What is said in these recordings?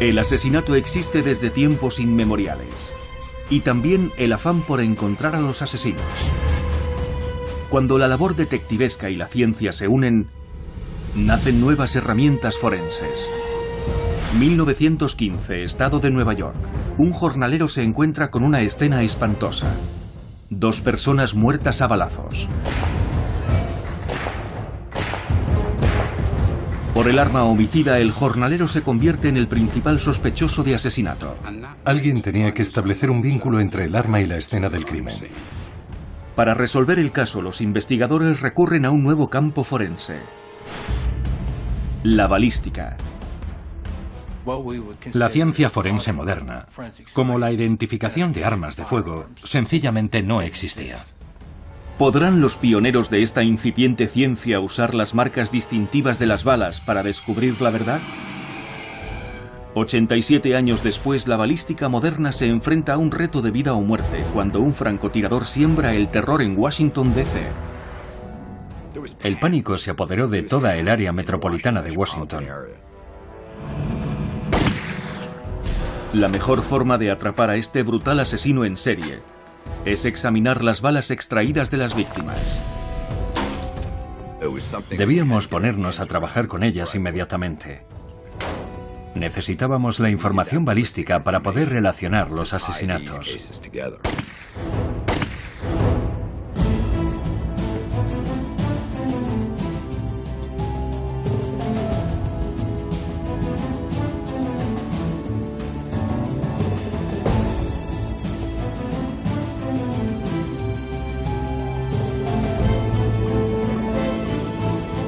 El asesinato existe desde tiempos inmemoriales. Y también el afán por encontrar a los asesinos. Cuando la labor detectivesca y la ciencia se unen, nacen nuevas herramientas forenses. 1915, estado de Nueva York. Un jornalero se encuentra con una escena espantosa. 2 personas muertas a balazos. Por el arma homicida, el jornalero se convierte en el principal sospechoso de asesinato. Alguien tenía que establecer un vínculo entre el arma y la escena del crimen. Para resolver el caso, los investigadores recurren a un nuevo campo forense: la balística. La ciencia forense moderna, como la identificación de armas de fuego, sencillamente no existía. ¿Podrán los pioneros de esta incipiente ciencia usar las marcas distintivas de las balas para descubrir la verdad? 87 años después, la balística moderna se enfrenta a un reto de vida o muerte cuando un francotirador siembra el terror en Washington, D.C. El pánico se apoderó de toda el área metropolitana de Washington. La mejor forma de atrapar a este brutal asesino en serie es examinar las balas extraídas de las víctimas. Debíamos ponernos a trabajar con ellas inmediatamente. Necesitábamos la información balística para poder relacionar los asesinatos.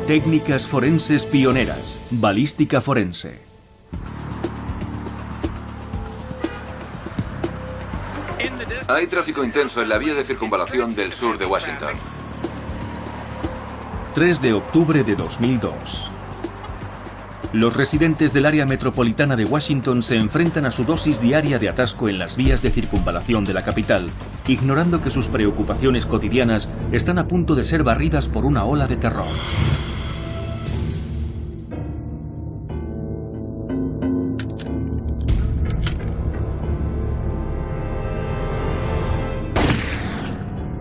Técnicas forenses pioneras. Balística forense. Hay tráfico intenso en la vía de circunvalación del sur de Washington. 3 de octubre de 2002. Los residentes del área metropolitana de Washington se enfrentan a su dosis diaria de atasco en las vías de circunvalación de la capital, ignorando que sus preocupaciones cotidianas están a punto de ser barridas por una ola de terror.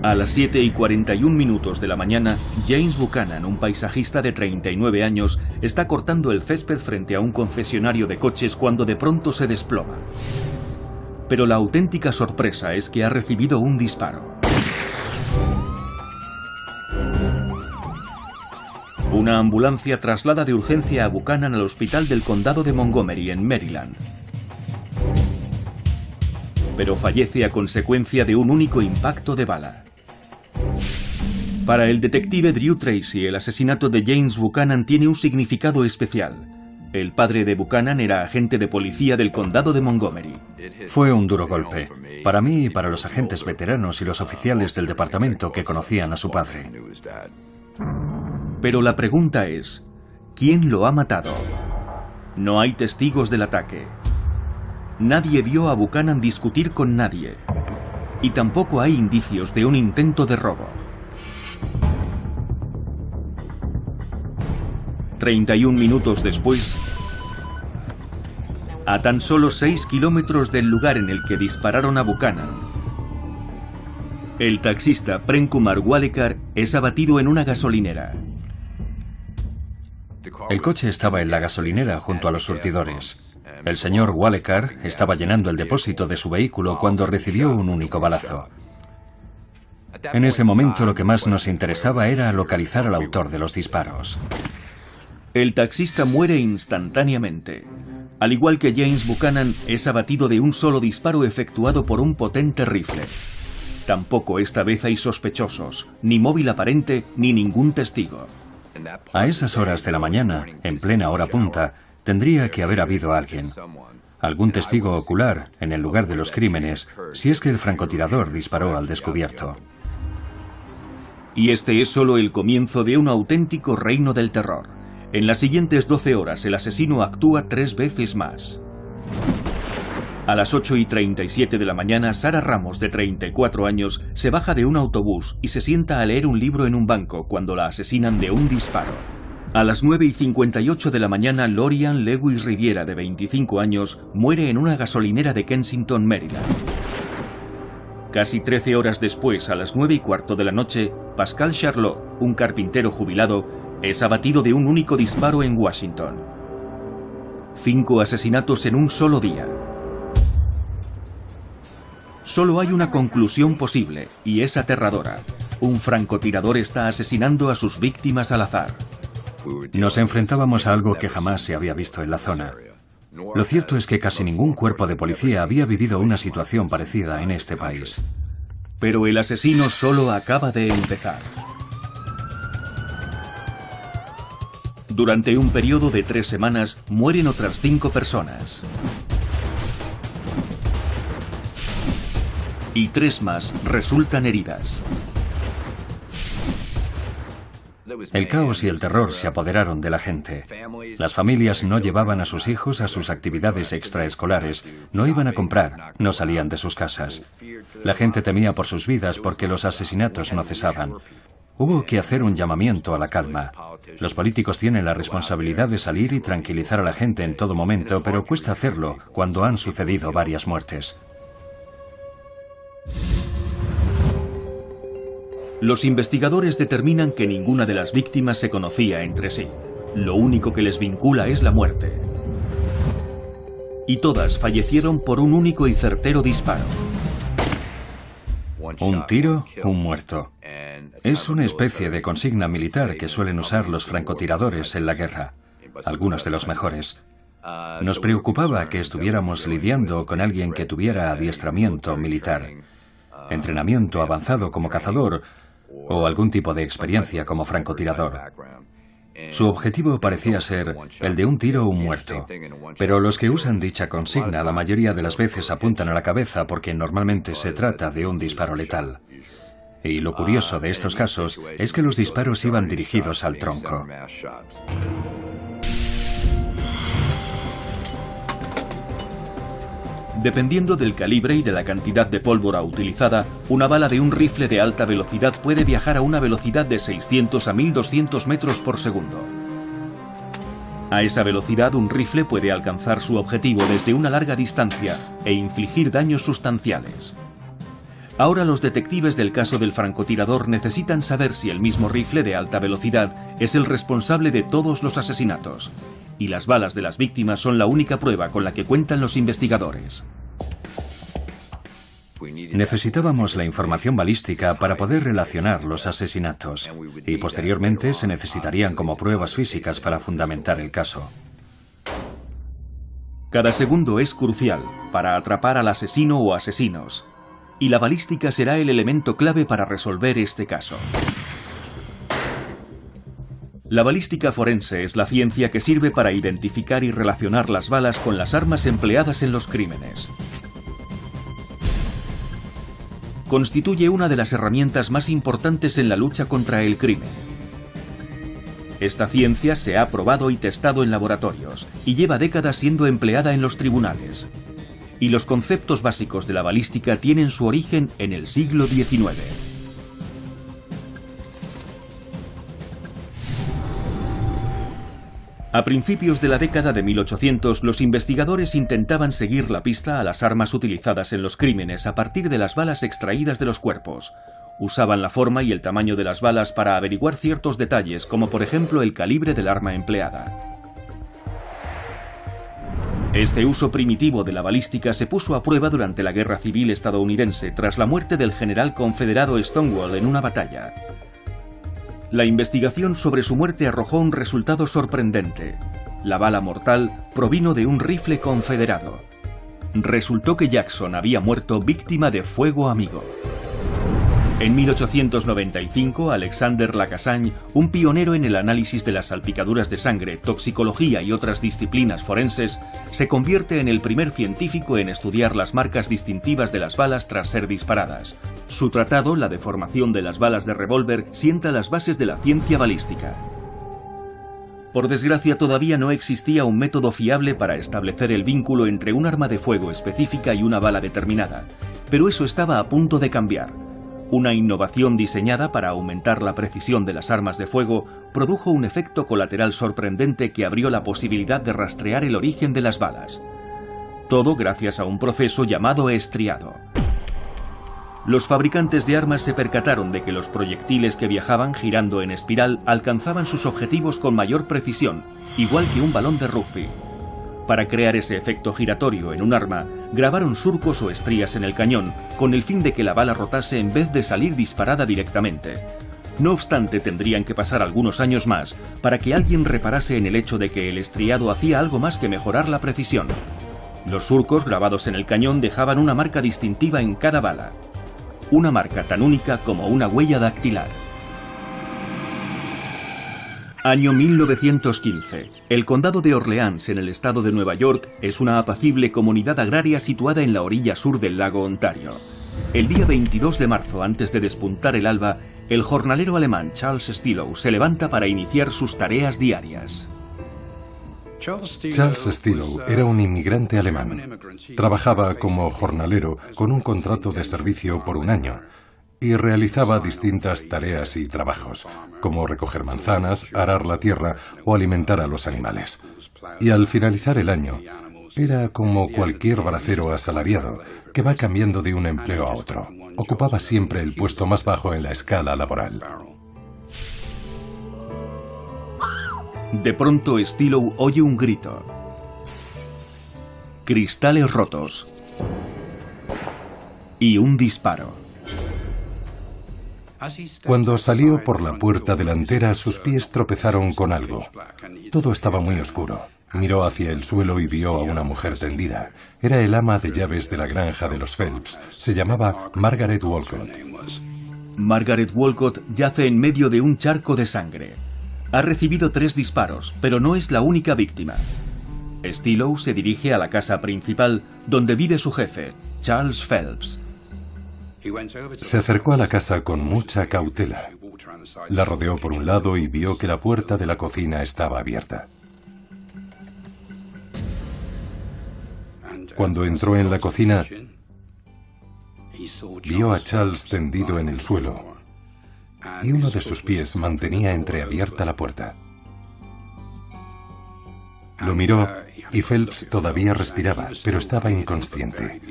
A las 7:41 de la mañana, James Buchanan, un paisajista de 39 años, está cortando el césped frente a un concesionario de coches cuando de pronto se desploma. Pero la auténtica sorpresa es que ha recibido un disparo. Una ambulancia traslada de urgencia a Buchanan al hospital del condado de Montgomery, en Maryland. Pero fallece a consecuencia de un único impacto de bala. Para el detective Drew Tracy, el asesinato de James Buchanan tiene un significado especial. El padre de Buchanan era agente de policía del condado de Montgomery. Fue un duro golpe, para mí y para los agentes veteranos y los oficiales del departamento que conocían a su padre. Pero la pregunta es, ¿quién lo ha matado? No hay testigos del ataque. Nadie vio a Buchanan discutir con nadie. Y tampoco hay indicios de un intento de robo. 31 minutos después, a tan solo 6 kilómetros del lugar en el que dispararon a Buchanan, el taxista Prem Kumar Walekar es abatido en una gasolinera. El coche estaba en la gasolinera junto a los surtidores. El señor Walekar estaba llenando el depósito de su vehículo cuando recibió un único balazo. En ese momento lo que más nos interesaba era localizar al autor de los disparos. El taxista muere instantáneamente. Al igual que James Buchanan, es abatido de un solo disparo efectuado por un potente rifle. Tampoco esta vez hay sospechosos, ni móvil aparente, ni ningún testigo. A esas horas de la mañana, en plena hora punta, tendría que haber habido alguien. Algún testigo ocular en el lugar de los crímenes, si es que el francotirador disparó al descubierto. Y este es solo el comienzo de un auténtico reino del terror. En las siguientes 12 horas el asesino actúa 3 veces más. A las 8:37 de la mañana, Sara Ramos, de 34 años, se baja de un autobús y se sienta a leer un libro en un banco cuando la asesinan de un disparo. A las 9:58 de la mañana, Lorian Lewis Riviera, de 25 años, muere en una gasolinera de Kensington, Maryland. Casi 13 horas después, a las 9:15 de la noche, Pascal Charlot, un carpintero jubilado, es abatido de un único disparo en Washington. 5 asesinatos en un solo día. Solo hay una conclusión posible, y es aterradora. Un francotirador está asesinando a sus víctimas al azar. Nos enfrentábamos a algo que jamás se había visto en la zona. Lo cierto es que casi ningún cuerpo de policía había vivido una situación parecida en este país. Pero el asesino solo acaba de empezar. Durante un periodo de 3 semanas, mueren otras 5 personas. Y 3 más resultan heridas. El caos y el terror se apoderaron de la gente. Las familias no llevaban a sus hijos a sus actividades extraescolares, no iban a comprar, no salían de sus casas. La gente temía por sus vidas porque los asesinatos no cesaban. Hubo que hacer un llamamiento a la calma. Los políticos tienen la responsabilidad de salir y tranquilizar a la gente en todo momento, pero cuesta hacerlo cuando han sucedido varias muertes. Los investigadores determinan que ninguna de las víctimas se conocía entre sí. Lo único que les vincula es la muerte. Y todas fallecieron por un único y certero disparo. Un tiro, un muerto. Es una especie de consigna militar que suelen usar los francotiradores en la guerra, algunos de los mejores. Nos preocupaba que estuviéramos lidiando con alguien que tuviera adiestramiento militar, entrenamiento avanzado como cazador o algún tipo de experiencia como francotirador. Su objetivo parecía ser el de un tiro o un muerto, pero los que usan dicha consigna la mayoría de las veces apuntan a la cabeza porque normalmente se trata de un disparo letal. Y lo curioso de estos casos es que los disparos iban dirigidos al tronco. Dependiendo del calibre y de la cantidad de pólvora utilizada, una bala de un rifle de alta velocidad puede viajar a una velocidad de 600 a 1200 metros por segundo. A esa velocidad, un rifle puede alcanzar su objetivo desde una larga distancia e infligir daños sustanciales. Ahora los detectives del caso del francotirador necesitan saber si el mismo rifle de alta velocidad es el responsable de todos los asesinatos. Y las balas de las víctimas son la única prueba con la que cuentan los investigadores. Necesitábamos la información balística para poder relacionar los asesinatos, y posteriormente se necesitarían como pruebas físicas para fundamentar el caso. Cada segundo es crucial para atrapar al asesino o asesinos, y la balística será el elemento clave para resolver este caso. La balística forense es la ciencia que sirve para identificar y relacionar las balas con las armas empleadas en los crímenes. Constituye una de las herramientas más importantes en la lucha contra el crimen. Esta ciencia se ha probado y testado en laboratorios y lleva décadas siendo empleada en los tribunales. Y los conceptos básicos de la balística tienen su origen en el siglo XIX. A principios de la década de 1800, los investigadores intentaban seguir la pista a las armas utilizadas en los crímenes a partir de las balas extraídas de los cuerpos. Usaban la forma y el tamaño de las balas para averiguar ciertos detalles, como por ejemplo el calibre del arma empleada. Este uso primitivo de la balística se puso a prueba durante la Guerra Civil estadounidense tras la muerte del general confederado Stonewall en una batalla. La investigación sobre su muerte arrojó un resultado sorprendente. La bala mortal provino de un rifle confederado. Resultó que Jackson había muerto víctima de fuego amigo. En 1895, Alexander Lacassagne, un pionero en el análisis de las salpicaduras de sangre, toxicología y otras disciplinas forenses, se convierte en el primer científico en estudiar las marcas distintivas de las balas tras ser disparadas. Su tratado, La deformación de las balas de revólver, sienta las bases de la ciencia balística. Por desgracia, todavía no existía un método fiable para establecer el vínculo entre un arma de fuego específica y una bala determinada, pero eso estaba a punto de cambiar. Una innovación diseñada para aumentar la precisión de las armas de fuego produjo un efecto colateral sorprendente que abrió la posibilidad de rastrear el origen de las balas. Todo gracias a un proceso llamado estriado. Los fabricantes de armas se percataron de que los proyectiles que viajaban girando en espiral alcanzaban sus objetivos con mayor precisión, igual que un balón de rugby. Para crear ese efecto giratorio en un arma, grabaron surcos o estrías en el cañón, con el fin de que la bala rotase en vez de salir disparada directamente. No obstante, tendrían que pasar algunos años más para que alguien reparase en el hecho de que el estriado hacía algo más que mejorar la precisión. Los surcos grabados en el cañón dejaban una marca distintiva en cada bala. Una marca tan única como una huella dactilar. Año 1915. El condado de Orleans, en el estado de Nueva York, es una apacible comunidad agraria situada en la orilla sur del lago Ontario. El día 22 de marzo, antes de despuntar el alba, el jornalero alemán Charles Stillow se levanta para iniciar sus tareas diarias. Charles Stillow era un inmigrante alemán. Trabajaba como jornalero con un contrato de servicio por un año y realizaba distintas tareas y trabajos, como recoger manzanas, arar la tierra o alimentar a los animales. Y al finalizar el año, era como cualquier bracero asalariado, que va cambiando de un empleo a otro. Ocupaba siempre el puesto más bajo en la escala laboral. De pronto Stillow oye un grito. Cristales rotos. Y un disparo. Cuando salió por la puerta delantera, sus pies tropezaron con algo. Todo estaba muy oscuro. Miró hacia el suelo y vio a una mujer tendida. Era el ama de llaves de la granja de los Phelps. Se llamaba Margaret Walcott. Margaret Walcott yace en medio de un charco de sangre. Ha recibido 3 disparos, pero no es la única víctima. Stillow se dirige a la casa principal, donde vive su jefe, Charles Phelps. Se acercó a la casa con mucha cautela. La rodeó por un lado y vio que la puerta de la cocina estaba abierta. Cuando entró en la cocina, vio a Charles tendido en el suelo y uno de sus pies mantenía entreabierta la puerta. Lo miró y Phelps todavía respiraba, pero estaba inconsciente.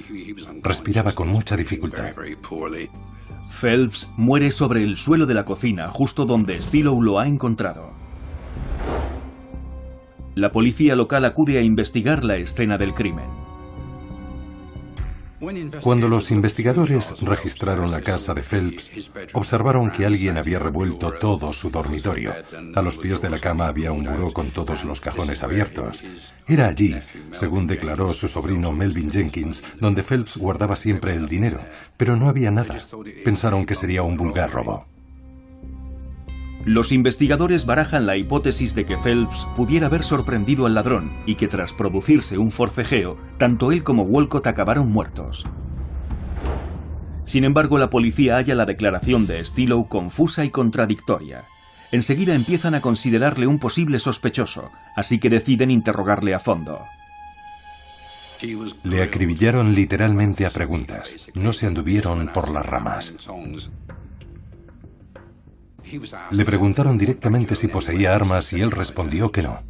Respiraba con mucha dificultad. Phelps muere sobre el suelo de la cocina, justo donde Stillow lo ha encontrado. La policía local acude a investigar la escena del crimen. Cuando los investigadores registraron la casa de Phelps, observaron que alguien había revuelto todo su dormitorio. A los pies de la cama había un buró con todos los cajones abiertos. Era allí, según declaró su sobrino Melvin Jenkins, donde Phelps guardaba siempre el dinero, pero no había nada. Pensaron que sería un vulgar robo. Los investigadores barajan la hipótesis de que Phelps pudiera haber sorprendido al ladrón y que tras producirse un forcejeo, tanto él como Walcott acabaron muertos. Sin embargo, la policía halla la declaración de Stillow confusa y contradictoria. Enseguida empiezan a considerarle un posible sospechoso, así que deciden interrogarle a fondo. Le acribillaron literalmente a preguntas. No se anduvieron por las ramas. Le preguntaron directamente si poseía armas y él respondió que no.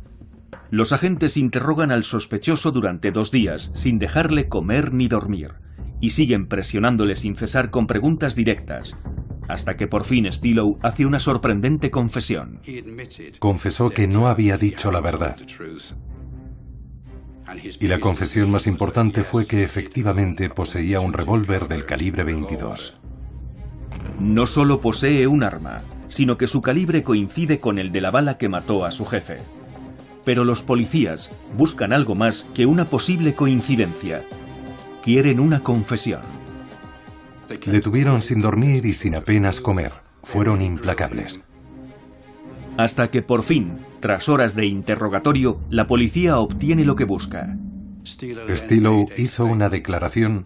Los agentes interrogan al sospechoso durante 2 días, sin dejarle comer ni dormir, y siguen presionándole sin cesar con preguntas directas, hasta que por fin Stillow hace una sorprendente confesión. Confesó que no había dicho la verdad. Y la confesión más importante fue que efectivamente poseía un revólver del calibre 22. No solo posee un arma, sino que su calibre coincide con el de la bala que mató a su jefe. Pero los policías buscan algo más que una posible coincidencia. Quieren una confesión. Le tuvieron sin dormir y sin apenas comer. Fueron implacables. Hasta que por fin, tras horas de interrogatorio, la policía obtiene lo que busca. Stillow hizo una declaración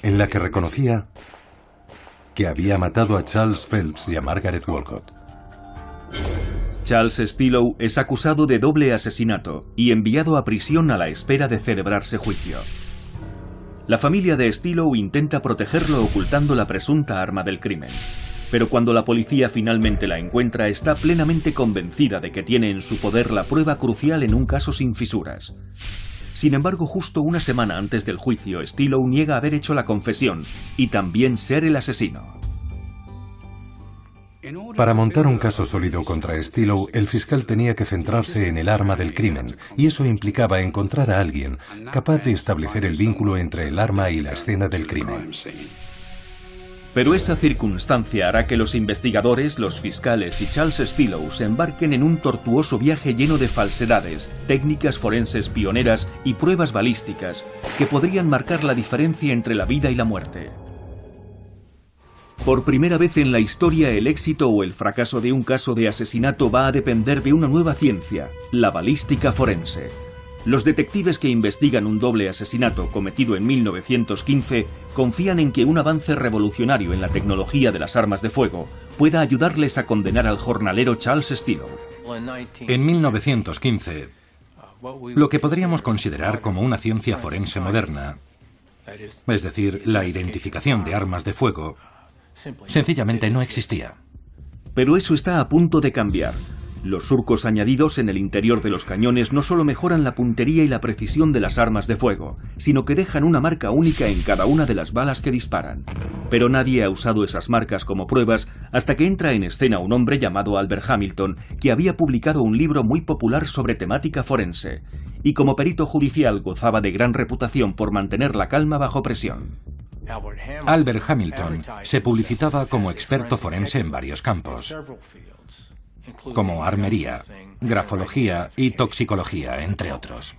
en la que reconocía que había matado a Charles Phelps y a Margaret Walcott. Charles Stillow es acusado de doble asesinato y enviado a prisión a la espera de celebrarse juicio. La familia de Stilow intenta protegerlo ocultando la presunta arma del crimen. Pero cuando la policía finalmente la encuentra, está plenamente convencida de que tiene en su poder la prueba crucial en un caso sin fisuras. Sin embargo, justo una semana antes del juicio, Stilow niega haber hecho la confesión y también ser el asesino. Para montar un caso sólido contra Stilow, el fiscal tenía que centrarse en el arma del crimen, y eso implicaba encontrar a alguien capaz de establecer el vínculo entre el arma y la escena del crimen. Pero esa circunstancia hará que los investigadores, los fiscales y Charles Stilow se embarquen en un tortuoso viaje lleno de falsedades, técnicas forenses pioneras y pruebas balísticas que podrían marcar la diferencia entre la vida y la muerte. Por primera vez en la historia, el éxito o el fracaso de un caso de asesinato va a depender de una nueva ciencia, la balística forense. Los detectives que investigan un doble asesinato cometido en 1915 confían en que un avance revolucionario en la tecnología de las armas de fuego pueda ayudarles a condenar al jornalero Charles Stilow. En 1915, lo que podríamos considerar como una ciencia forense moderna, es decir, la identificación de armas de fuego, sencillamente no existía. Pero eso está a punto de cambiar. Los surcos añadidos en el interior de los cañones no solo mejoran la puntería y la precisión de las armas de fuego, sino que dejan una marca única en cada una de las balas que disparan. Pero nadie ha usado esas marcas como pruebas hasta que entra en escena un hombre llamado Albert Hamilton, que había publicado un libro muy popular sobre temática forense, y como perito judicial gozaba de gran reputación por mantener la calma bajo presión. Albert Hamilton se publicitaba como experto forense en varios campos, como armería, grafología y toxicología, entre otros.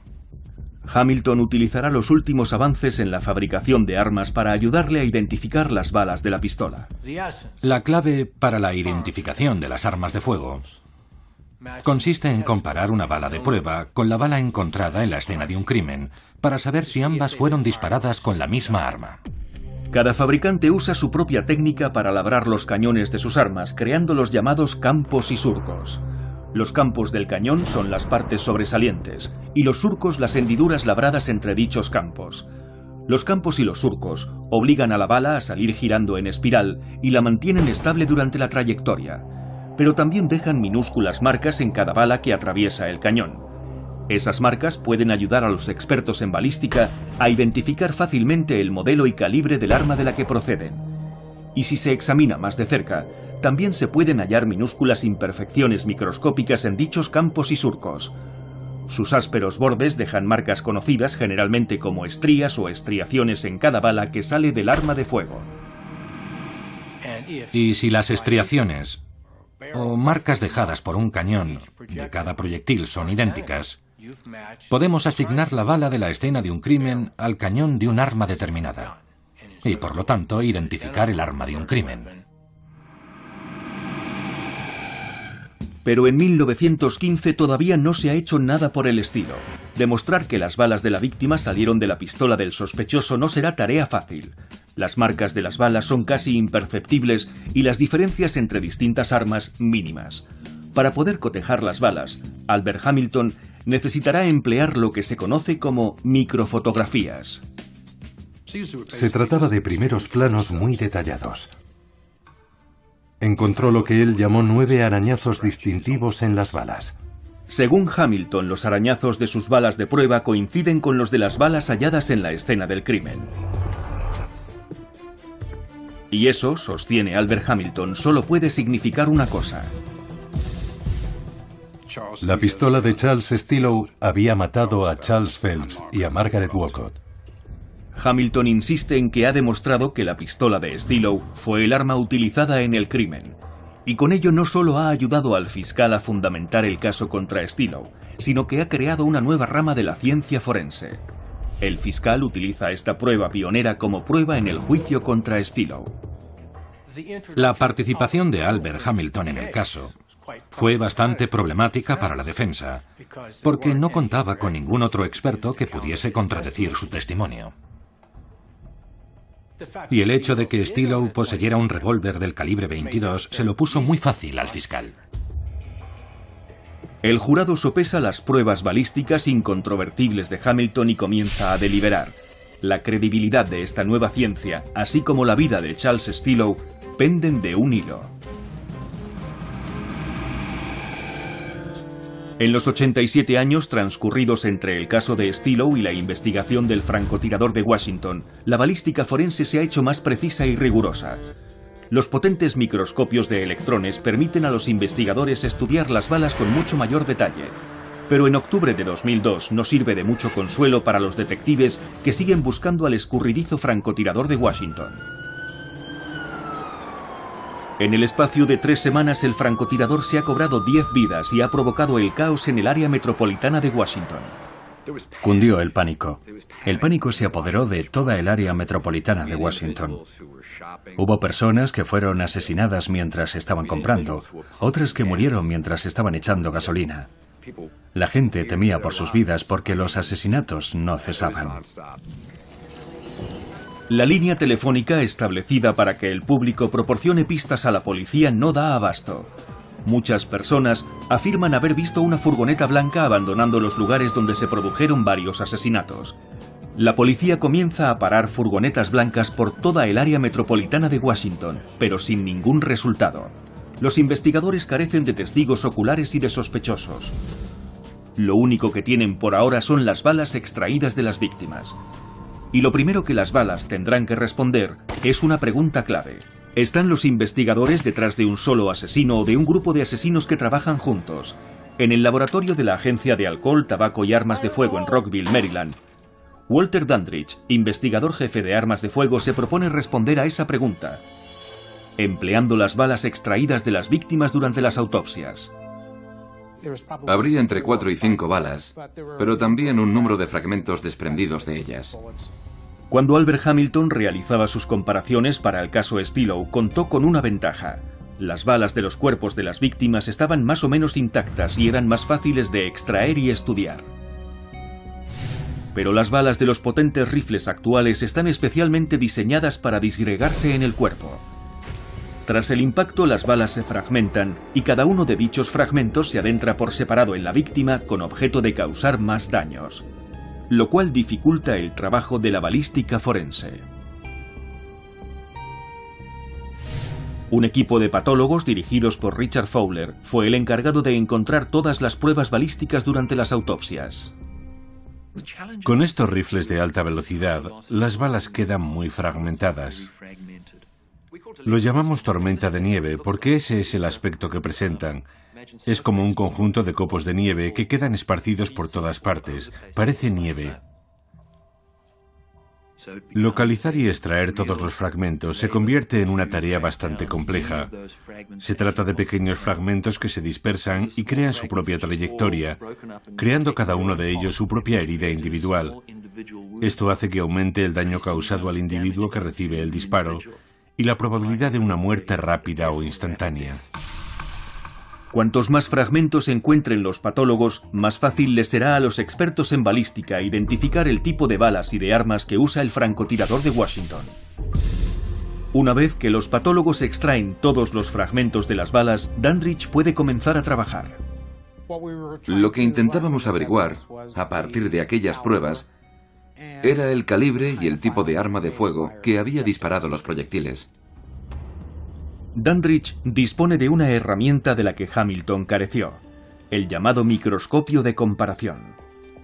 Hamilton utilizará los últimos avances en la fabricación de armas para ayudarle a identificar las balas de la pistola. La clave para la identificación de las armas de fuego consiste en comparar una bala de prueba con la bala encontrada en la escena de un crimen para saber si ambas fueron disparadas con la misma arma. Cada fabricante usa su propia técnica para labrar los cañones de sus armas, creando los llamados campos y surcos. Los campos del cañón son las partes sobresalientes, y los surcos las hendiduras labradas entre dichos campos. Los campos y los surcos obligan a la bala a salir girando en espiral y la mantienen estable durante la trayectoria, pero también dejan minúsculas marcas en cada bala que atraviesa el cañón. Esas marcas pueden ayudar a los expertos en balística a identificar fácilmente el modelo y calibre del arma de la que proceden. Y si se examina más de cerca, también se pueden hallar minúsculas imperfecciones microscópicas en dichos campos y surcos. Sus ásperos bordes dejan marcas conocidas generalmente como estrías o estriaciones en cada bala que sale del arma de fuego. Y si las estriaciones o marcas dejadas por un cañón de cada proyectil son idénticas, podemos asignar la bala de la escena de un crimen al cañón de un arma determinada y, por lo tanto, identificar el arma de un crimen. Pero en 1915 todavía no se ha hecho nada por el estilo. Demostrar que las balas de la víctima salieron de la pistola del sospechoso no será tarea fácil. Las marcas de las balas son casi imperceptibles y las diferencias entre distintas armas mínimas. Para poder cotejar las balas, Albert Hamilton necesitará emplear lo que se conoce como microfotografías. Se trataba de primeros planos muy detallados. Encontró lo que él llamó 9 arañazos distintivos en las balas. Según Hamilton, los arañazos de sus balas de prueba coinciden con los de las balas halladas en la escena del crimen. Y eso, sostiene Albert Hamilton, solo puede significar una cosa. La pistola de Charles Stilow había matado a Charles Phelps y a Margaret Walcott. Hamilton insiste en que ha demostrado que la pistola de Stilow fue el arma utilizada en el crimen. Y con ello no solo ha ayudado al fiscal a fundamentar el caso contra Stilow, sino que ha creado una nueva rama de la ciencia forense. El fiscal utiliza esta prueba pionera como prueba en el juicio contra Stilow. La participación de Albert Hamilton en el caso fue bastante problemática para la defensa, porque no contaba con ningún otro experto que pudiese contradecir su testimonio. Y el hecho de que Stilow poseyera un revólver del calibre 22 se lo puso muy fácil al fiscal. El jurado sopesa las pruebas balísticas incontrovertibles de Hamilton y comienza a deliberar. La credibilidad de esta nueva ciencia, así como la vida de Charles Stillow, penden de un hilo. En los 87 años transcurridos entre el caso de Stillow y la investigación del francotirador de Washington, la balística forense se ha hecho más precisa y rigurosa. Los potentes microscopios de electrones permiten a los investigadores estudiar las balas con mucho mayor detalle. Pero en octubre de 2002 no sirve de mucho consuelo para los detectives que siguen buscando al escurridizo francotirador de Washington. En el espacio de 3 semanas el francotirador se ha cobrado 10 vidas y ha provocado el caos en el área metropolitana de Washington. Cundió el pánico. El pánico se apoderó de toda el área metropolitana de Washington. Hubo personas que fueron asesinadas mientras estaban comprando, otras que murieron mientras estaban echando gasolina. La gente temía por sus vidas porque los asesinatos no cesaban. La línea telefónica establecida para que el público proporcione pistas a la policía no da abasto. Muchas personas afirman haber visto una furgoneta blanca abandonando los lugares donde se produjeron varios asesinatos. La policía comienza a parar furgonetas blancas por toda el área metropolitana de Washington, pero sin ningún resultado. Los investigadores carecen de testigos oculares y de sospechosos. Lo único que tienen por ahora son las balas extraídas de las víctimas. Y lo primero que las balas tendrán que responder es una pregunta clave. ¿Están los investigadores detrás de un solo asesino o de un grupo de asesinos que trabajan juntos? En el laboratorio de la Agencia de Alcohol, Tabaco y Armas de Fuego en Rockville, Maryland, Walter Dandridge, investigador jefe de armas de fuego, se propone responder a esa pregunta, empleando las balas extraídas de las víctimas durante las autopsias. Habría entre 4 y 5 balas, pero también un número de fragmentos desprendidos de ellas. Cuando Albert Hamilton realizaba sus comparaciones para el caso Stillow, contó con una ventaja. Las balas de los cuerpos de las víctimas estaban más o menos intactas y eran más fáciles de extraer y estudiar. Pero las balas de los potentes rifles actuales están especialmente diseñadas para disgregarse en el cuerpo. Tras el impacto, las balas se fragmentan y cada uno de dichos fragmentos se adentra por separado en la víctima con objeto de causar más daños, lo cual dificulta el trabajo de la balística forense. Un equipo de patólogos dirigidos por Richard Fowler fue el encargado de encontrar todas las pruebas balísticas durante las autopsias. Con estos rifles de alta velocidad, las balas quedan muy fragmentadas. Los llamamos tormenta de nieve porque ese es el aspecto que presentan. Es como un conjunto de copos de nieve que quedan esparcidos por todas partes. Parece nieve. Localizar y extraer todos los fragmentos se convierte en una tarea bastante compleja. Se trata de pequeños fragmentos que se dispersan y crean su propia trayectoria, creando cada uno de ellos su propia herida individual. Esto hace que aumente el daño causado al individuo que recibe el disparo y la probabilidad de una muerte rápida o instantánea. Cuantos más fragmentos encuentren los patólogos, más fácil les será a los expertos en balística identificar el tipo de balas y de armas que usa el francotirador de Washington. Una vez que los patólogos extraen todos los fragmentos de las balas, Dandridge puede comenzar a trabajar. Lo que intentábamos averiguar, a partir de aquellas pruebas, era el calibre y el tipo de arma de fuego que había disparado los proyectiles. Dandridge dispone de una herramienta de la que Hamilton careció, el llamado microscopio de comparación.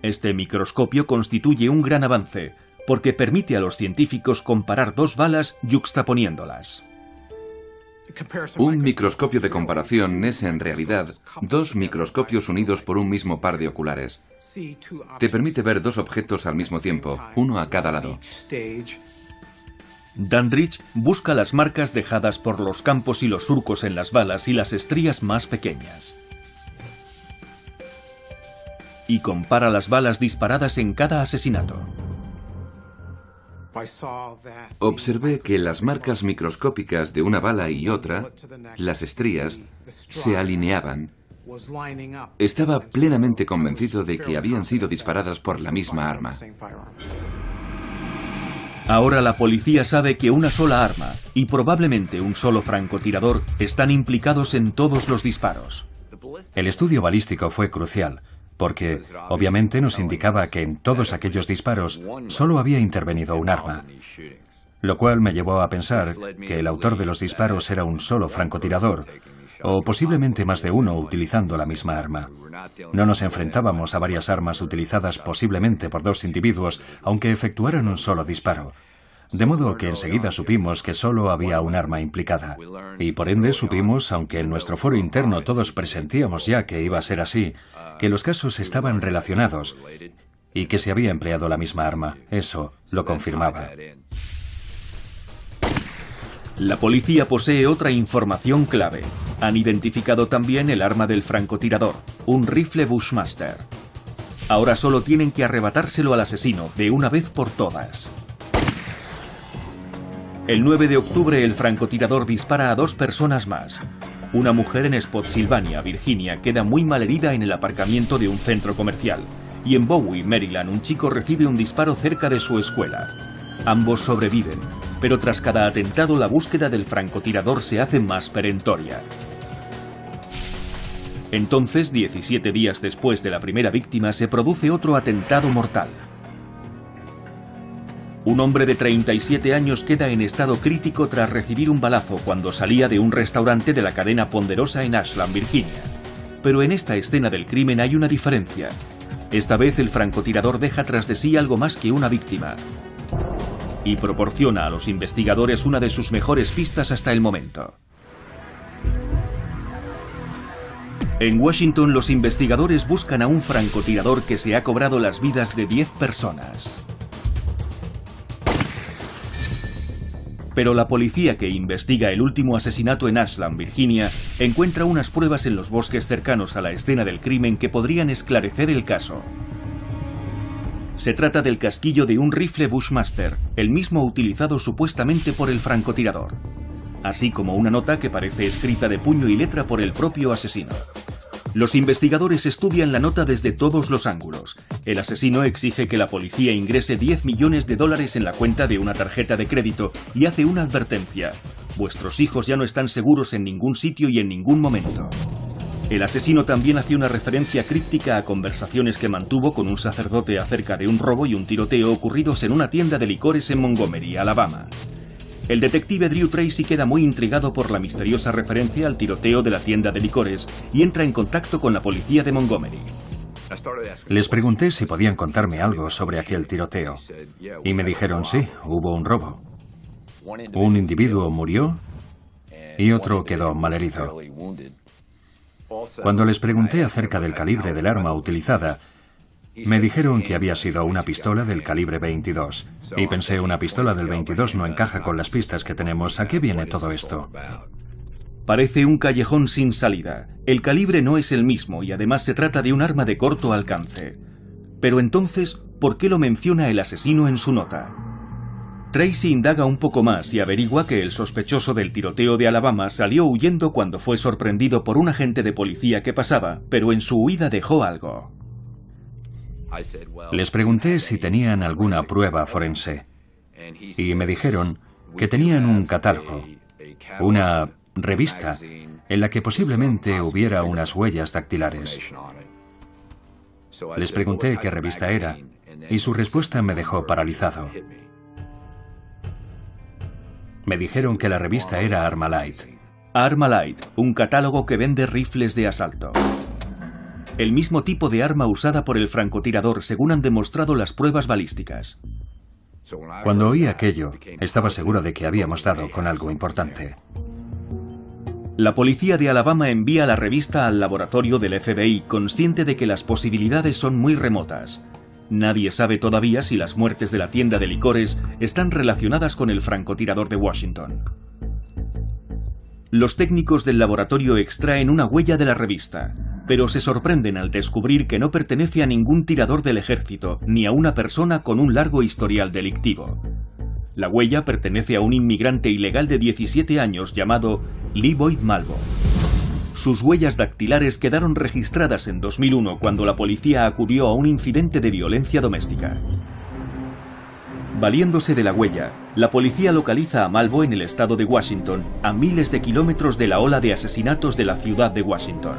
Este microscopio constituye un gran avance, porque permite a los científicos comparar dos balas yuxtaponiéndolas. Un microscopio de comparación es en realidad dos microscopios unidos por un mismo par de oculares. Te permite ver dos objetos al mismo tiempo, uno a cada lado. Dandridge busca las marcas dejadas por los campos y los surcos en las balas y las estrías más pequeñas. Y compara las balas disparadas en cada asesinato. Observé que las marcas microscópicas de una bala y otra, las estrías, se alineaban. Estaba plenamente convencido de que habían sido disparadas por la misma arma. Ahora la policía sabe que una sola arma y probablemente un solo francotirador están implicados en todos los disparos. El estudio balístico fue crucial. porque obviamente nos indicaba que en todos aquellos disparos solo había intervenido un arma, lo cual me llevó a pensar que el autor de los disparos era un solo francotirador, o posiblemente más de uno utilizando la misma arma. No nos enfrentábamos a varias armas utilizadas posiblemente por dos individuos, aunque efectuaran un solo disparo. De modo que enseguida supimos que solo había un arma implicada. Y por ende supimos, aunque en nuestro foro interno todos presentíamos ya que iba a ser así, que los casos estaban relacionados y que se había empleado la misma arma. Eso lo confirmaba. La policía posee otra información clave. Han identificado también el arma del francotirador, un rifle Bushmaster. Ahora solo tienen que arrebatárselo al asesino de una vez por todas. El 9 de octubre el francotirador dispara a 2 personas más. Una mujer en Spotsylvania, Virginia, queda muy malherida en el aparcamiento de un centro comercial. Y en Bowie, Maryland, un chico recibe un disparo cerca de su escuela. Ambos sobreviven, pero tras cada atentado la búsqueda del francotirador se hace más perentoria. Entonces, 17 días después de la primera víctima, se produce otro atentado mortal. Un hombre de 37 años queda en estado crítico tras recibir un balazo cuando salía de un restaurante de la cadena Ponderosa en Ashland, Virginia. Pero en esta escena del crimen hay una diferencia. Esta vez el francotirador deja tras de sí algo más que una víctima y proporciona a los investigadores una de sus mejores pistas hasta el momento. En Washington, los investigadores buscan a un francotirador que se ha cobrado las vidas de 10 personas. Pero la policía que investiga el último asesinato en Ashland, Virginia, encuentra unas pruebas en los bosques cercanos a la escena del crimen que podrían esclarecer el caso. Se trata del casquillo de un rifle Bushmaster, el mismo utilizado supuestamente por el francotirador, así como una nota que parece escrita de puño y letra por el propio asesino. Los investigadores estudian la nota desde todos los ángulos. El asesino exige que la policía ingrese $10 millones en la cuenta de una tarjeta de crédito y hace una advertencia: vuestros hijos ya no están seguros en ningún sitio y en ningún momento. El asesino también hace una referencia críptica a conversaciones que mantuvo con un sacerdote acerca de un robo y un tiroteo ocurridos en una tienda de licores en Montgomery, Alabama. El detective Drew Tracy queda muy intrigado por la misteriosa referencia al tiroteo de la tienda de licores y entra en contacto con la policía de Montgomery. Les pregunté si podían contarme algo sobre aquel tiroteo y me dijeron sí, hubo un robo. Un individuo murió y otro quedó malherido. Cuando les pregunté acerca del calibre del arma utilizada, me dijeron que había sido una pistola del calibre 22. Y pensé, una pistola del 22 no encaja con las pistas que tenemos. ¿A qué viene todo esto? Parece un callejón sin salida. El calibre no es el mismo y además se trata de un arma de corto alcance. Pero entonces, ¿por qué lo menciona el asesino en su nota? Tracy indaga un poco más y averigua que el sospechoso del tiroteo de Alabama salió huyendo cuando fue sorprendido por un agente de policía que pasaba, pero en su huida dejó algo. Les pregunté si tenían alguna prueba forense y me dijeron que tenían un catálogo, una revista en la que posiblemente hubiera unas huellas dactilares. Les pregunté qué revista era y su respuesta me dejó paralizado. Me dijeron que la revista era Armalite. Armalite, un catálogo que vende rifles de asalto. El mismo tipo de arma usada por el francotirador, según han demostrado las pruebas balísticas. Cuando oí aquello, estaba seguro de que habíamos dado con algo importante. La policía de Alabama envía la revista al laboratorio del FBI, consciente de que las posibilidades son muy remotas. Nadie sabe todavía si las muertes de la tienda de licores están relacionadas con el francotirador de Washington. Los técnicos del laboratorio extraen una huella de la revista, pero se sorprenden al descubrir que no pertenece a ningún tirador del ejército, ni a una persona con un largo historial delictivo. La huella pertenece a un inmigrante ilegal de 17 años llamado Lee Boyd Malvo. Sus huellas dactilares quedaron registradas en 2001 cuando la policía acudió a un incidente de violencia doméstica. Valiéndose de la huella, la policía localiza a Malvo en el estado de Washington, a miles de kilómetros de la ola de asesinatos de la ciudad de Washington.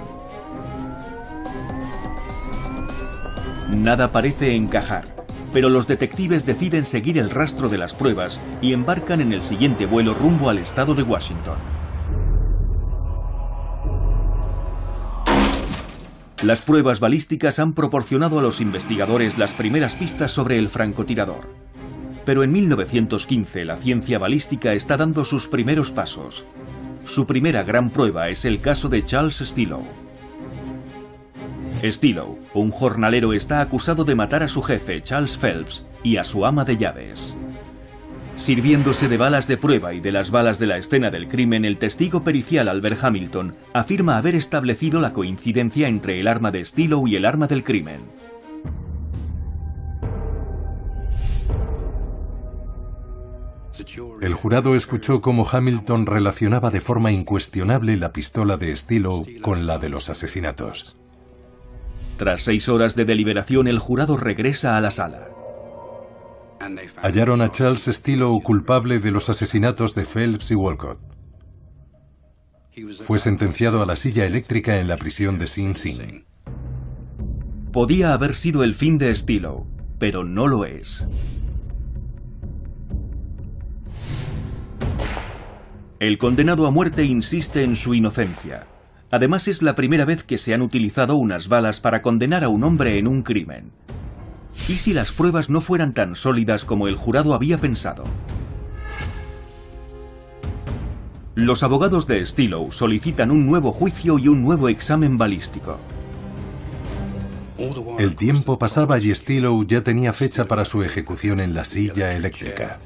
Nada parece encajar, pero los detectives deciden seguir el rastro de las pruebas y embarcan en el siguiente vuelo rumbo al estado de Washington. Las pruebas balísticas han proporcionado a los investigadores las primeras pistas sobre el francotirador. Pero en 1915 la ciencia balística está dando sus primeros pasos. Su primera gran prueba es el caso de Charles Stillow. Stillow, un jornalero, está acusado de matar a su jefe, Charles Phelps, y a su ama de llaves. Sirviéndose de balas de prueba y de las balas de la escena del crimen, el testigo pericial Albert Hamilton afirma haber establecido la coincidencia entre el arma de Stillow y el arma del crimen. El jurado escuchó cómo Hamilton relacionaba de forma incuestionable la pistola de Stillow con la de los asesinatos. Tras 6 horas de deliberación, el jurado regresa a la sala. Hallaron a Charles Stillow culpable de los asesinatos de Phelps y Walcott. Fue sentenciado a la silla eléctrica en la prisión de Sing Sing. Podía haber sido el fin de Stillow, pero no lo es. El condenado a muerte insiste en su inocencia. Además, es la primera vez que se han utilizado unas balas para condenar a un hombre en un crimen. ¿Y si las pruebas no fueran tan sólidas como el jurado había pensado? Los abogados de Stillow solicitan un nuevo juicio y un nuevo examen balístico. El tiempo pasaba y Stillow ya tenía fecha para su ejecución en la silla eléctrica.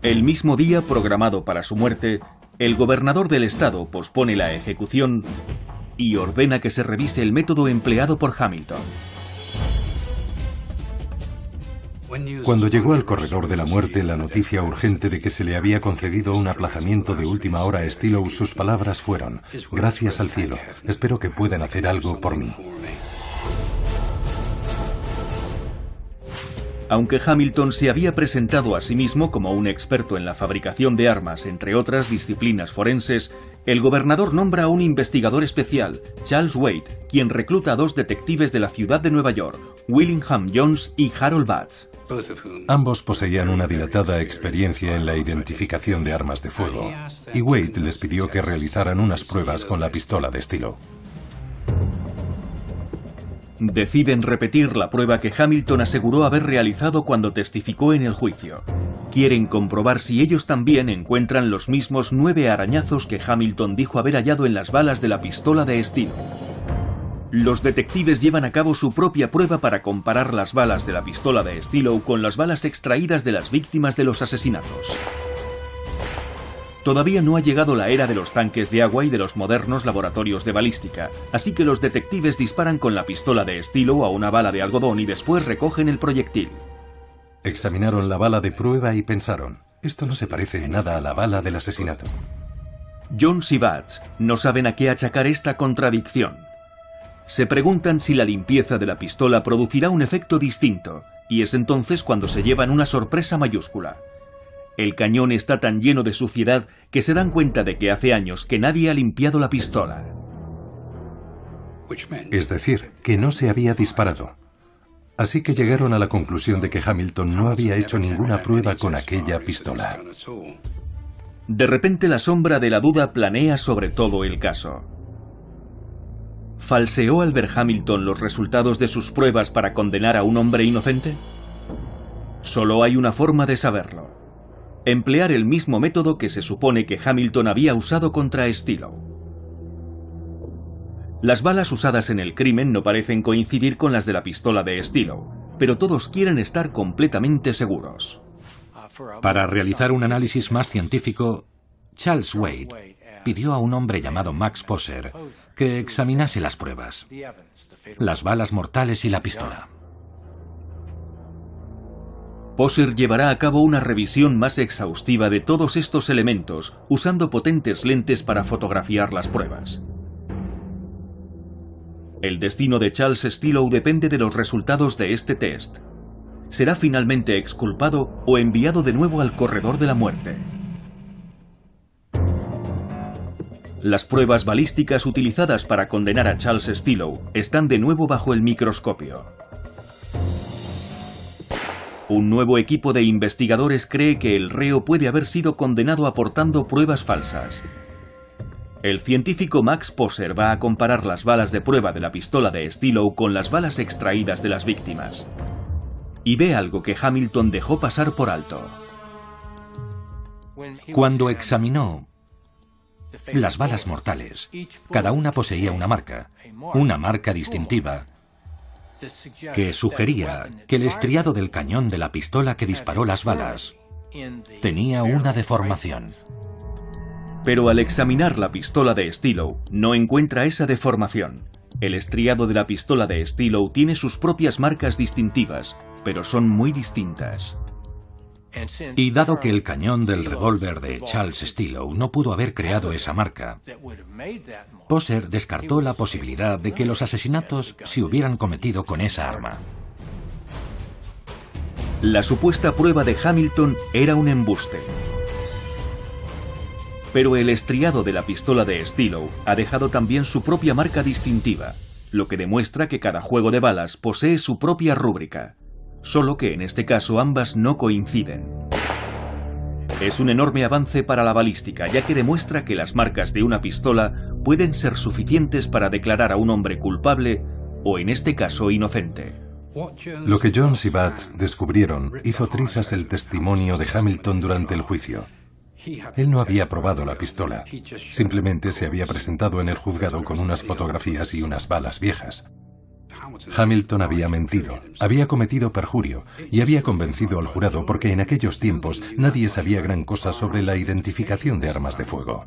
El mismo día programado para su muerte, el gobernador del estado pospone la ejecución y ordena que se revise el método empleado por Hamilton. Cuando llegó al corredor de la muerte la noticia urgente de que se le había concedido un aplazamiento de última hora a Stillow, sus palabras fueron: «Gracias al cielo, espero que puedan hacer algo por mí». Aunque Hamilton se había presentado a sí mismo como un experto en la fabricación de armas, entre otras disciplinas forenses, el gobernador nombra a un investigador especial, Charles Wade, quien recluta a 2 detectives de la ciudad de Nueva York, Willingham Jones y Harold Batts. Ambos poseían una dilatada experiencia en la identificación de armas de fuego, y Wade les pidió que realizaran unas pruebas con la pistola de Stillow. Deciden repetir la prueba que Hamilton aseguró haber realizado cuando testificó en el juicio. Quieren comprobar si ellos también encuentran los mismos 9 arañazos que Hamilton dijo haber hallado en las balas de la pistola de Stillow. Los detectives llevan a cabo su propia prueba para comparar las balas de la pistola de Stillow con las balas extraídas de las víctimas de los asesinatos. Todavía no ha llegado la era de los tanques de agua y de los modernos laboratorios de balística, así que los detectives disparan con la pistola de Stillow a una bala de algodón y después recogen el proyectil. Examinaron la bala de prueba y pensaron: esto no se parece en nada a la bala del asesinato. Jones y Batts no saben a qué achacar esta contradicción. Se preguntan si la limpieza de la pistola producirá un efecto distinto, y es entonces cuando se llevan una sorpresa mayúscula. El cañón está tan lleno de suciedad que se dan cuenta de que hace años que nadie ha limpiado la pistola. Es decir, que no se había disparado. Así que llegaron a la conclusión de que Hamilton no había hecho ninguna prueba con aquella pistola. De repente la sombra de la duda planea sobre todo el caso. ¿Falseó Albert Hamilton los resultados de sus pruebas para condenar a un hombre inocente? Solo hay una forma de saberlo: emplear el mismo método que se supone que Hamilton había usado contra Stillow. Las balas usadas en el crimen no parecen coincidir con las de la pistola de Stillow, pero todos quieren estar completamente seguros. Para realizar un análisis más científico, Charles Wade pidió a un hombre llamado Max Poser que examinase las pruebas, las balas mortales y la pistola. Poser llevará a cabo una revisión más exhaustiva de todos estos elementos, usando potentes lentes para fotografiar las pruebas. El destino de Charles Stillow depende de los resultados de este test. ¿Será finalmente exculpado o enviado de nuevo al corredor de la muerte? Las pruebas balísticas utilizadas para condenar a Charles Stillow están de nuevo bajo el microscopio. Un nuevo equipo de investigadores cree que el reo puede haber sido condenado aportando pruebas falsas. El científico Max Poser va a comparar las balas de prueba de la pistola de Stillow con las balas extraídas de las víctimas. Y ve algo que Hamilton dejó pasar por alto. Cuando examinó las balas mortales, cada una poseía una marca distintiva, que sugería que el estriado del cañón de la pistola que disparó las balas tenía una deformación. Pero al examinar la pistola de Stillow, no encuentra esa deformación. El estriado de la pistola de Stillow tiene sus propias marcas distintivas, pero son muy distintas. Y dado que el cañón del revólver de Charles Stillow no pudo haber creado esa marca, Poser descartó la posibilidad de que los asesinatos se hubieran cometido con esa arma. La supuesta prueba de Hamilton era un embuste. Pero el estriado de la pistola de Stillow ha dejado también su propia marca distintiva, lo que demuestra que cada juego de balas posee su propia rúbrica, solo que en este caso ambas no coinciden. Es un enorme avance para la balística, ya que demuestra que las marcas de una pistola pueden ser suficientes para declarar a un hombre culpable o, en este caso, inocente. Lo que Jones y Batts descubrieron hizo trizas el testimonio de Hamilton durante el juicio. Él no había probado la pistola, simplemente se había presentado en el juzgado con unas fotografías y unas balas viejas. Hamilton había mentido, había cometido perjurio y había convencido al jurado porque en aquellos tiempos nadie sabía gran cosa sobre la identificación de armas de fuego.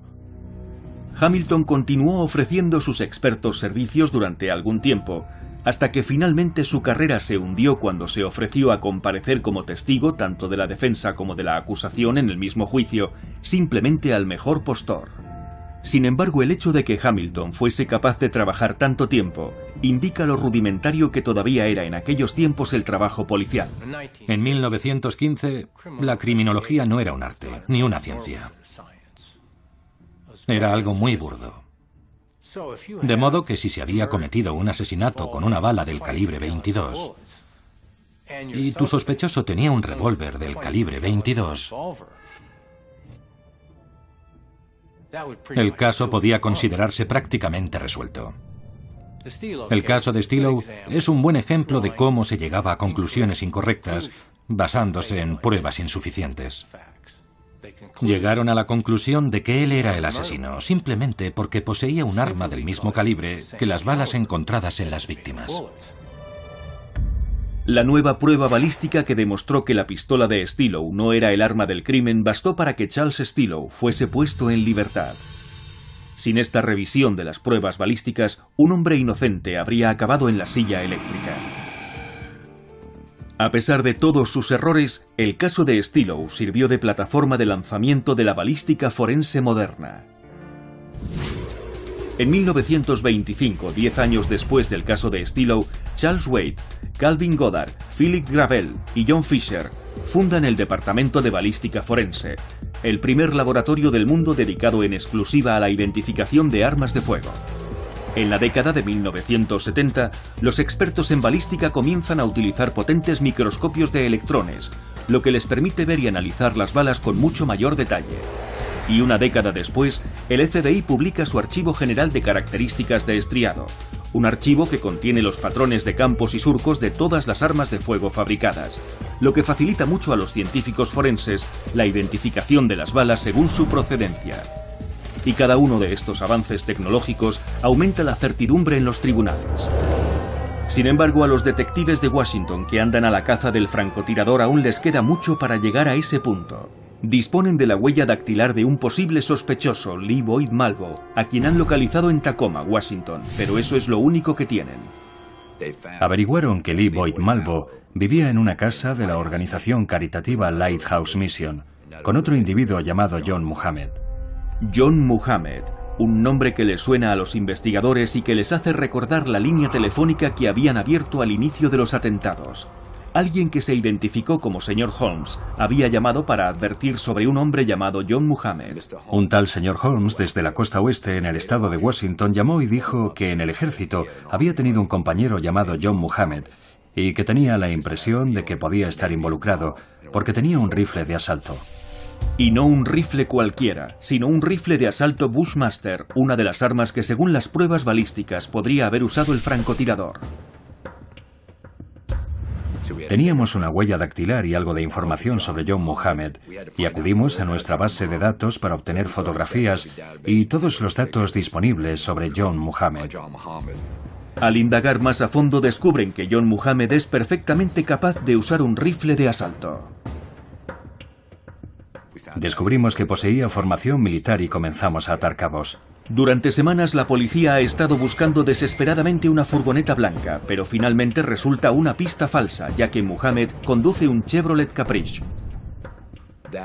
Hamilton continuó ofreciendo sus expertos servicios durante algún tiempo, hasta que finalmente su carrera se hundió cuando se ofreció a comparecer como testigo tanto de la defensa como de la acusación en el mismo juicio, simplemente al mejor postor. Sin embargo, el hecho de que Hamilton fuese capaz de trabajar tanto tiempo indica lo rudimentario que todavía era en aquellos tiempos el trabajo policial. En 1915, la criminología no era un arte, ni una ciencia. Era algo muy burdo. De modo que si se había cometido un asesinato con una bala del calibre 22 y tu sospechoso tenía un revólver del calibre 22, el caso podía considerarse prácticamente resuelto. El caso de Stillow es un buen ejemplo de cómo se llegaba a conclusiones incorrectas basándose en pruebas insuficientes. Llegaron a la conclusión de que él era el asesino, simplemente porque poseía un arma del mismo calibre que las balas encontradas en las víctimas. La nueva prueba balística que demostró que la pistola de Stillow no era el arma del crimen bastó para que Charles Stillow fuese puesto en libertad. Sin esta revisión de las pruebas balísticas, un hombre inocente habría acabado en la silla eléctrica. A pesar de todos sus errores, el caso de Stillow sirvió de plataforma de lanzamiento de la balística forense moderna. En 1925, 10 años después del caso de Stillow, Charles Wade, Calvin Goddard, Philip Gravel y John Fisher fundan el Departamento de Balística Forense, el primer laboratorio del mundo dedicado en exclusiva a la identificación de armas de fuego. En la década de 1970, los expertos en balística comienzan a utilizar potentes microscopios de electrones, lo que les permite ver y analizar las balas con mucho mayor detalle. Y una década después, el FBI publica su Archivo General de Características de Estriado, un archivo que contiene los patrones de campos y surcos de todas las armas de fuego fabricadas, lo que facilita mucho a los científicos forenses la identificación de las balas según su procedencia. Y cada uno de estos avances tecnológicos aumenta la certidumbre en los tribunales. Sin embargo, a los detectives de Washington que andan a la caza del francotirador aún les queda mucho para llegar a ese punto. Disponen de la huella dactilar de un posible sospechoso, Lee Boyd Malvo, a quien han localizado en Tacoma, Washington, pero eso es lo único que tienen. Averiguaron que Lee Boyd Malvo vivía en una casa de la organización caritativa Lighthouse Mission, con otro individuo llamado John Muhammad. John Muhammad, un nombre que les suena a los investigadores y que les hace recordar la línea telefónica que habían abierto al inicio de los atentados. alguien que se identificó como señor Holmes había llamado para advertir sobre un hombre llamado John Muhammad. Un tal señor Holmes, desde la costa oeste en el estado de Washington, llamó y dijo que en el ejército había tenido un compañero llamado John Muhammad y que tenía la impresión de que podía estar involucrado porque tenía un rifle de asalto. Y no un rifle cualquiera, sino un rifle de asalto Bushmaster, una de las armas que según las pruebas balísticas podría haber usado el francotirador. Teníamos una huella dactilar y algo de información sobre John Muhammad y acudimos a nuestra base de datos para obtener fotografías y todos los datos disponibles sobre John Muhammad. Al indagar más a fondo descubren que John Muhammad es perfectamente capaz de usar un rifle de asalto. Descubrimos que poseía formación militar y comenzamos a atar cabos. Durante semanas la policía ha estado buscando desesperadamente una furgoneta blanca, pero finalmente resulta una pista falsa, ya que Muhammad conduce un Chevrolet Caprice.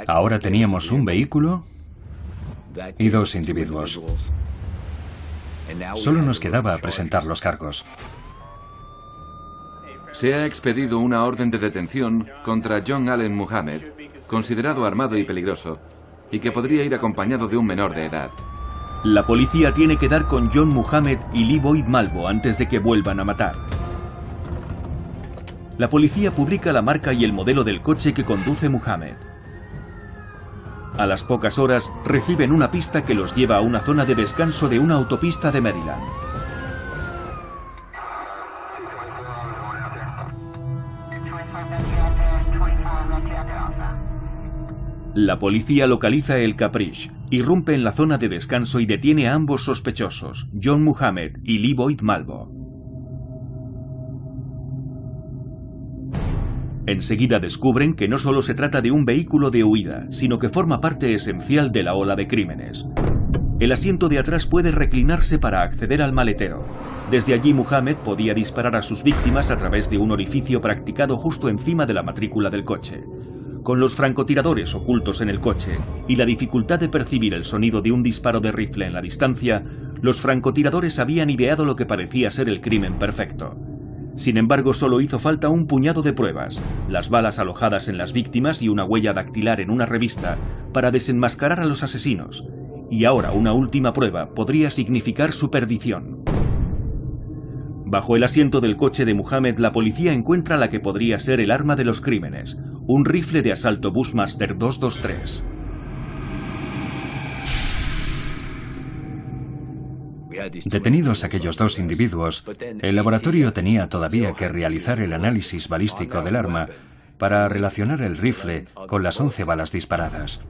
Ahora teníamos un vehículo y dos individuos. Solo nos quedaba presentar los cargos. Se ha expedido una orden de detención contra John Allen Muhammad, considerado armado y peligroso, y que podría ir acompañado de un menor de edad. La policía tiene que dar con John Muhammad y Lee Boyd Malvo antes de que vuelvan a matar. La policía publica la marca y el modelo del coche que conduce Muhammad. A las pocas horas reciben una pista que los lleva a una zona de descanso de una autopista de Maryland. La policía localiza el Caprice, irrumpe en la zona de descanso y detiene a ambos sospechosos, John Muhammad y Lee Boyd Malvo. Enseguida descubren que no solo se trata de un vehículo de huida, sino que forma parte esencial de la ola de crímenes. El asiento de atrás puede reclinarse para acceder al maletero. Desde allí Muhammad podía disparar a sus víctimas a través de un orificio practicado justo encima de la matrícula del coche. Con los francotiradores ocultos en el coche y la dificultad de percibir el sonido de un disparo de rifle en la distancia, los francotiradores habían ideado lo que parecía ser el crimen perfecto. Sin embargo, solo hizo falta un puñado de pruebas, las balas alojadas en las víctimas y una huella dactilar en una revista, para desenmascarar a los asesinos. Y ahora una última prueba podría significar su perdición. Bajo el asiento del coche de Muhammad, la policía encuentra la que podría ser el arma de los crímenes, un rifle de asalto Bushmaster 223. Detenidos aquellos dos individuos, el laboratorio tenía todavía que realizar el análisis balístico del arma para relacionar el rifle con las 11 balas disparadas.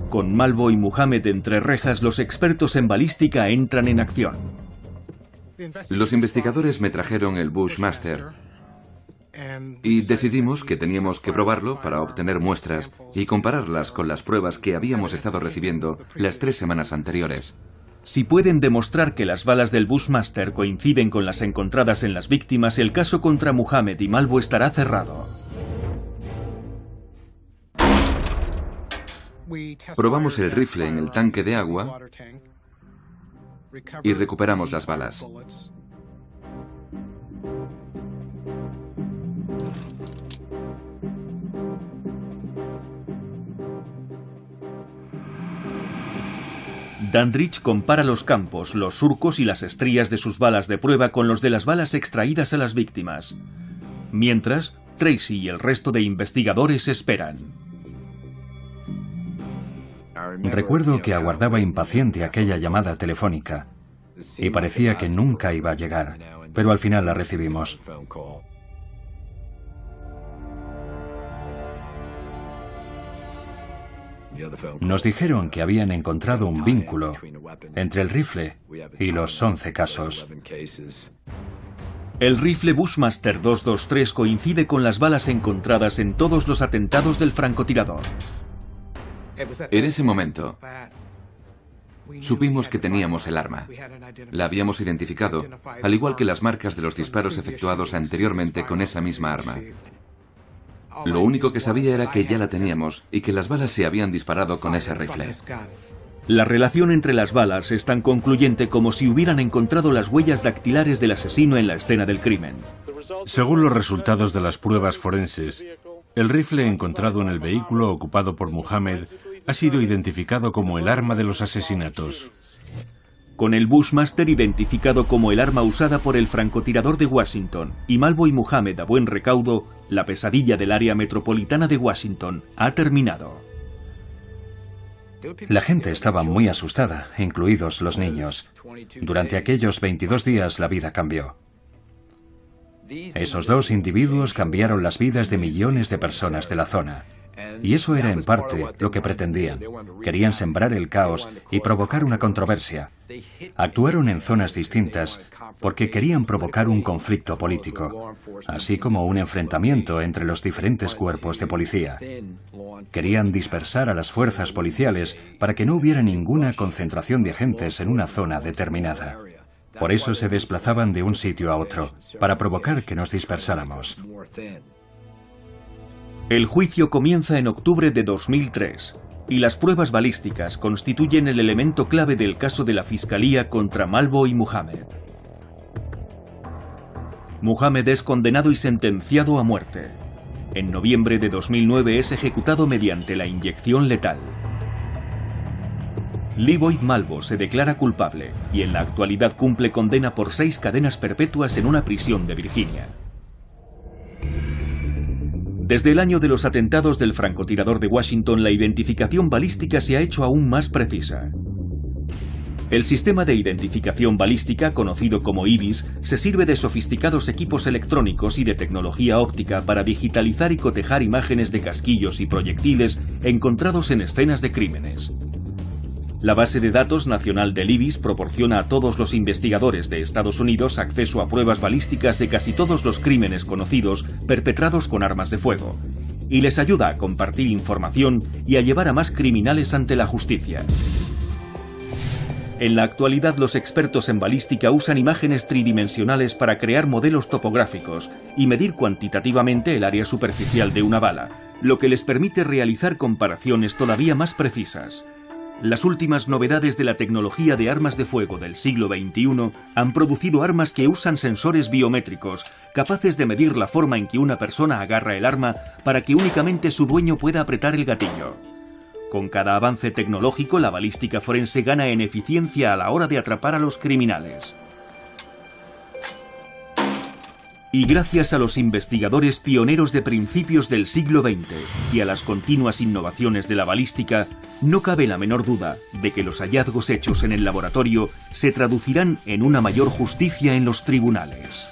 Con Malvo y Muhammad entre rejas, los expertos en balística entran en acción. Los investigadores me trajeron el Bushmaster y decidimos que teníamos que probarlo para obtener muestras y compararlas con las pruebas que habíamos estado recibiendo las 3 semanas anteriores. Si pueden demostrar que las balas del Bushmaster coinciden con las encontradas en las víctimas, el caso contra Muhammad y Malvo estará cerrado. Probamos el rifle en el tanque de agua y recuperamos las balas. Dandridge compara los campos, los surcos y las estrías de sus balas de prueba con los de las balas extraídas a las víctimas. Mientras, Tracy y el resto de investigadores esperan. Recuerdo que aguardaba impaciente aquella llamada telefónica y parecía que nunca iba a llegar, pero al final la recibimos. Nos dijeron que habían encontrado un vínculo entre el rifle y los 11 casos. El rifle Bushmaster 223 coincide con las balas encontradas en todos los atentados del francotirador. En ese momento, supimos que teníamos el arma. La habíamos identificado, al igual que las marcas de los disparos efectuados anteriormente con esa misma arma. Lo único que sabía era que ya la teníamos y que las balas se habían disparado con ese rifle. La relación entre las balas es tan concluyente como si hubieran encontrado las huellas dactilares del asesino en la escena del crimen. Según los resultados de las pruebas forenses, el rifle encontrado en el vehículo ocupado por Muhammad ha sido identificado como el arma de los asesinatos. Con el Bushmaster identificado como el arma usada por el francotirador de Washington y Malvo y Muhammad a buen recaudo, la pesadilla del área metropolitana de Washington ha terminado. La gente estaba muy asustada, incluidos los niños. Durante aquellos 22 días la vida cambió. Esos dos individuos cambiaron las vidas de millones de personas de la zona. Y eso era en parte lo que pretendían. Querían sembrar el caos y provocar una controversia. Actuaron en zonas distintas porque querían provocar un conflicto político, así como un enfrentamiento entre los diferentes cuerpos de policía. Querían dispersar a las fuerzas policiales para que no hubiera ninguna concentración de agentes en una zona determinada. Por eso se desplazaban de un sitio a otro, para provocar que nos dispersáramos. El juicio comienza en octubre de 2003 y las pruebas balísticas constituyen el elemento clave del caso de la Fiscalía contra Malvo y Muhammad. Muhammad es condenado y sentenciado a muerte. En noviembre de 2009 es ejecutado mediante la inyección letal. Leaboyd Malvo se declara culpable y en la actualidad cumple condena por 6 cadenas perpetuas en una prisión de Virginia. Desde el año de los atentados del francotirador de Washington, la identificación balística se ha hecho aún más precisa. El sistema de identificación balística, conocido como IBIS, se sirve de sofisticados equipos electrónicos y de tecnología óptica para digitalizar y cotejar imágenes de casquillos y proyectiles encontrados en escenas de crímenes. La base de datos nacional del IBIS proporciona a todos los investigadores de Estados Unidos acceso a pruebas balísticas de casi todos los crímenes conocidos perpetrados con armas de fuego, y les ayuda a compartir información y a llevar a más criminales ante la justicia. En la actualidad, los expertos en balística usan imágenes tridimensionales para crear modelos topográficos y medir cuantitativamente el área superficial de una bala, lo que les permite realizar comparaciones todavía más precisas. Las últimas novedades de la tecnología de armas de fuego del siglo XXI han producido armas que usan sensores biométricos, capaces de medir la forma en que una persona agarra el arma para que únicamente su dueño pueda apretar el gatillo. Con cada avance tecnológico, la balística forense gana en eficiencia a la hora de atrapar a los criminales. Y gracias a los investigadores pioneros de principios del siglo XX y a las continuas innovaciones de la balística, no cabe la menor duda de que los hallazgos hechos en el laboratorio se traducirán en una mayor justicia en los tribunales.